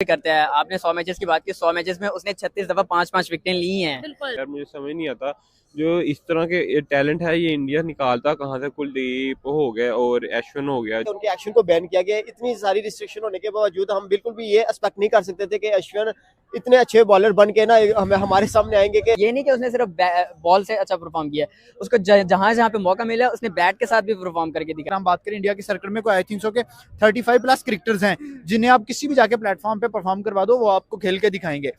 करता है। आपने 100 मैचेस की बात की, 100 मैचेस में उसने 36 दफा 5-5 विकेटें ली हैं। यार मुझे समझ नहीं आता जो इस तरह के टैलेंट है ये इंडिया निकालता कहाँ से। कुलदीप हो गया और अश्विन हो गया। तो उनके एक्शन को बैन किया गया। इतनी सारी रिस्ट्रिक्शन होने के बावजूद हम बिल्कुल भी ये एक्सपेक्ट नहीं कर सकते थे कि अश्विन इतने अच्छे बॉलर बन के ना हमें हमारे सामने आएंगे। कि ये नहीं कि उसने सिर्फ बॉल से अच्छा परफॉर्म किया, उसको जहां जहां पे मौका मिला उसने बैट के साथ भी परफॉर्म करके दिखा। हम बात करें इंडिया के सर्कल में कोई आई थिंक सो के 35 प्लस क्रिकेटर्स हैं जिन्हें आप किसी भी जाके प्लेटफॉर्म पे परफॉर्म करवा दो वो आपको खेल के दिखाएंगे।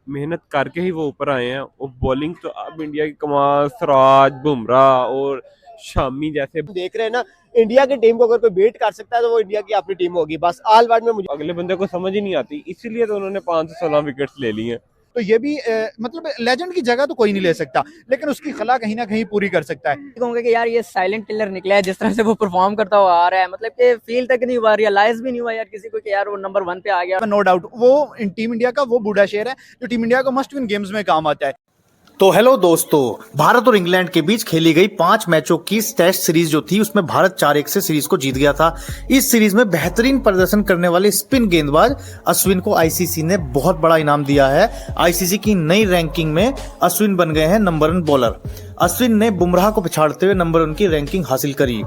मेहनत करके ही वो ऊपर आए हैं। और बॉलिंग तो अब इंडिया की कमाल, सिराज, बुमराह और शामी जैसे देख रहे हैं ना, इंडिया की टीम को अगर कोई बीट कर सकता है तो वो इंडिया की अपनी टीम होगी। बस ऑल वर्ल्ड में मुझे अगले बंदे को समझ ही नहीं आती, इसीलिए तो उन्होंने 5 से 16 विकेट्स ले लिए हैं। तो ये भी मतलब लेजेंड की जगह तो कोई नहीं ले सकता, लेकिन उसकी खला कहीं ना कहीं पूरी कर सकता है। कहूंगा कि यार ये साइलेंट किलर निकला है, जिस तरह से वो परफॉर्म करता हुआ आ रहा है, मतलब कि फील तक नहीं हुआ, रियलाइज भी नहीं हुआ यार किसी को कि यार वो नंबर 1 पे आ गया। नो डाउट वो टीम इंडिया का वो बूढ़ा शेर है जो टीम इंडिया को मस्ट विन गेम्स में काम आता है। तो हेलो दोस्तों, भारत और इंग्लैंड के बीच खेली गई 5 मैचों की टेस्ट सीरीज जो थी उसमें भारत 4-1 से सीरीज को जीत गया था। इस सीरीज में बेहतरीन प्रदर्शन करने वाले स्पिन गेंदबाज अश्विन को आईसीसी ने बहुत बड़ा इनाम दिया है। आईसीसी की नई रैंकिंग में अश्विन बन गए हैं नंबर 1 बॉलर। अश्विन ने बुमराह को पछाड़ते हुए नंबर 1 की रैंकिंग हासिल करी,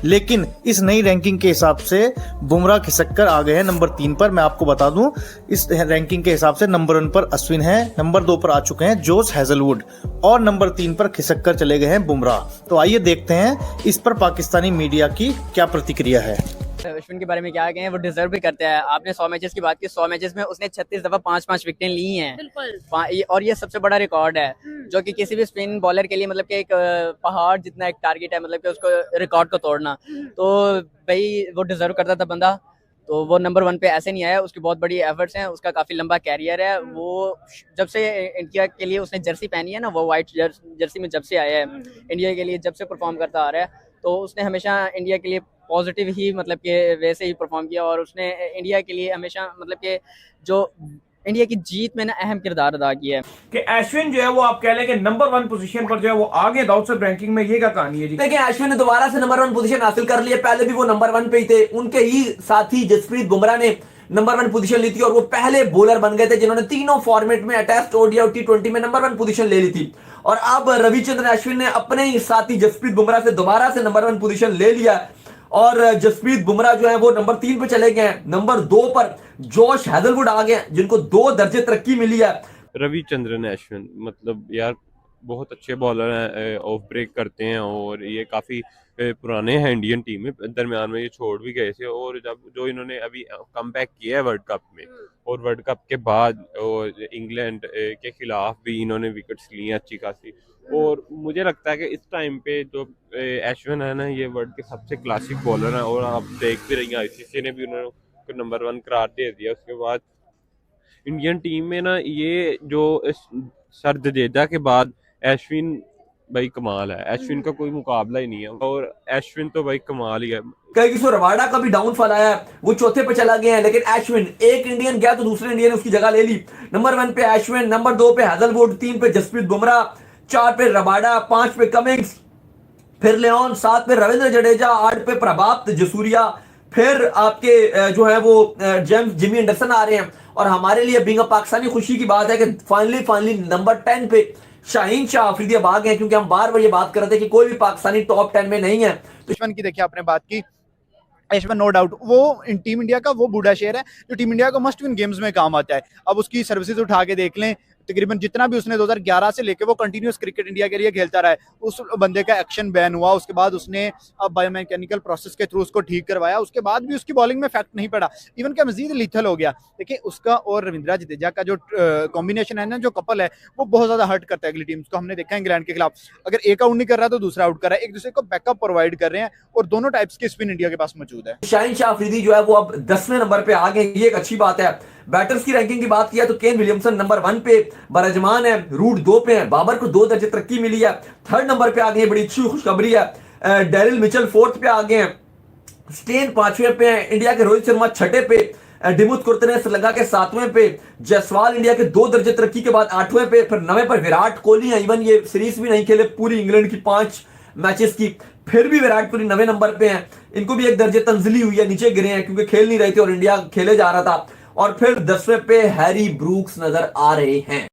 लेकिन इस नई रैंकिंग के हिसाब से बुमराह खिसक कर आ गए हैं नंबर 3 पर। मैं आपको बता दूं, इस रैंकिंग के हिसाब से नंबर 1 पर अश्विन है, नंबर 2 पर आ चुके हैं जोश हेजलवुड और नंबर 3 पर खिसक कर चले गए हैं बुमराह। तो आइए देखते हैं इस पर पाकिस्तानी मीडिया की क्या प्रतिक्रिया है। अश्विन के बारे में क्या कहें, वो डिजर्व भी करता है। आपने 100 मैचेस की बात की, 100 मैचेस में उसने 36 दफा 5-5 विकेटें ली हैं। और ये सबसे बड़ा रिकॉर्ड है जो कि किसी भी स्पिन बॉलर के लिए मतलब कि एक पहाड़ जितना एक टारगेट है, मतलब कि उसको रिकॉर्ड को तोड़ना। तो भाई वो डिजर्व करता था बंदा, तो वो नंबर 1 पे ऐसे नहीं आया। उसकी बहुत बड़ी एफर्ट्स हैं, उसका काफ़ी लंबा कैरियर है। वो जब से इंडिया के लिए उसने जर्सी पहनी है ना, वो वाइट जर्सी में जब से आया है इंडिया के लिए, जब से परफॉर्म करता आ रहा है, तो उसने हमेशा इंडिया के लिए पॉजिटिव ही मतलब कि वैसे ही परफॉर्म किया। और उसने इंडिया के लिए हमेशा मतलब कि जो इंडिया की जीत में ना अहम किरदार अदा किया है। कि अश्विन जो है वो आप कह लें कि नंबर 1 पोजीशन पर जो है वो आगे दाऊद साहब रैंकिंग में। ये क्या कहानी है जी? देखिए, अश्विन ने दोबारा से नंबर 1 पोजीशन हासिल कर ली है। पहले भी वो नंबर 1 पे ही थे, उनके ही साथी जसप्रीत बुमराह ने नंबर 1 पोजीशन ली थी और वो पहले बॉलर बन गए थे जिन्होंने तीनों फॉर्मेट में टेस्ट, ओडीआई और टी20 में नंबर 1 पोजीशन ले ली थी। और अब रविचंद्रन अश्विन ने अपने ही साथी जसप्रीत बुमराह से दोबारा से नंबर 1 पोजीशन ले लिया और जसप्रीत बुमराह जो है वो नंबर 3 पे चले गए हैं। नंबर 2 पर जोश हेजलवुड आ गए जिनको 2 दर्जे तरक्की मिली है। रविचंद्रन अश्विन मतलब यार बहुत अच्छे बॉलर हैं, ऑफ ब्रेक करते हैं और ये काफ़ी पुराने हैं इंडियन टीम में। दरमियान में ये छोड़ भी गए थे और जब जो इन्होंने अभी कम बैक किया है वर्ल्ड कप में, और वर्ल्ड कप के बाद और इंग्लैंड के खिलाफ भी इन्होंने विकेट्स ली हैं अच्छी खासी। और मुझे लगता है कि इस टाइम पे जो अश्विन है ना, ये वर्ल्ड के सबसे क्लासिक बॉलर हैं। और आप देख भी रही हैं आईसीसी ने भी उन्होंने नंबर 1 करार दे दिया। उसके बाद इंडियन टीम में ना ये जो सर जडेजा के बाद अश्विन भाई कमाल है। अश्विन का कोई मुकाबला ही नहीं है और अश्विन तो भाई कमाल ही है। कई किसी रबाडा का भी डाउनफॉल आया, वो चौथे पे चला गया है, लेकिन अश्विन एक इंडियन गया तो दूसरे इंडियन ने उसकी जगह ले ली। नंबर 1 पे अश्विन, नंबर 2 पे हेजलवुड, 3 पे जसप्रीत बुमराह, 4 पे रबाडा, 5 पे कमिंस, फिर लियोन, 7 पे रविंद्र जडेजा, 8 पे प्रभात जसूरिया, फिर आपके जो है वो जेम्स जिमी एंडरसन आ रहे हैं। और हमारे लिए बीइंग अ पाकिस्तानी खुशी की बात है कि फाइनली नंबर 10 पे शाहीन शाह अफरीदी अब आ गए, क्योंकि हम बार बार ये बात कर रहे थे कि कोई भी पाकिस्तानी टॉप 10 में नहीं है। तो अश्विन की देखिए आपने बात की, अश्विन नो डाउट वो टीम इंडिया का वो बूढ़ा शेर है जो टीम इंडिया को मस्ट विन गेम्स में काम आता है। अब उसकी सर्विसेज उठा के देख लें, तकरीबन जितना भी उसने 2011 से लेके वो कंटिन्यूस क्रिकेट इंडिया के लिए खेलता रहा है। उस बंदे का एक्शन बैन हुआ, उसके बाद उसने अब बायोमैकेनिकल प्रोसेस के थ्रू उसको ठीक करवाया, उसके बाद भी उसकी बॉलिंग में इफेक्ट नहीं पड़ा, इवन क्या मजीद लीथल हो गया। देखिए उसका और रविंद्र जडेजा का जो कॉम्बिनेशन है ना, जो कपल है, वो बहुत ज्यादा हर्ट करता है अगली टीम को। हमने देखा इंग्लैंड के खिलाफ, अगर एक आउट नहीं कर रहा तो दूसरा आउट कर रहा है, एक दूसरे को बैकअप प्रोवाइड कर रहे हैं और दोनों टाइप्स के स्पिन इंडिया के पास मौजूद है। शाहीन शाह अफरीदी जो है वो अब 10वें नंबर पे आ गए, ये एक अच्छी बात है। बैटर्स की रैंकिंग की बात किया तो केन विलियमसन नंबर 1 पे, बरजमान है, रूट 2 पे है, बाबर को 2 दर्जे तरक्की मिली है, 3rd नंबर पे आ गए, बड़ी अच्छी खुशखबरी है। डेरिल मिचेल 4th पे आ गए हैं, स्टेन 5वें पे है, इंडिया के रोहित शर्मा 6ठे पे, डिमुथ कुर्तने श्रीलंका के 7वें पे, जायसवाल इंडिया के 2 दर्जे तरक्की के बाद 8वें पे, फिर 9वें पर विराट कोहली है। इवन ये सीरीज भी नहीं खेले पूरी इंग्लैंड की 5 मैचेस की, फिर भी विराट कोहली 9वें नंबर पे हैं। इनको भी 1 दर्जे तंजली हुई है, नीचे गिरे हैं क्योंकि खेल नहीं रहे थे और इंडिया खेले जा रहा था। और फिर 10वें पे हैरी ब्रूक्स नजर आ रहे हैं।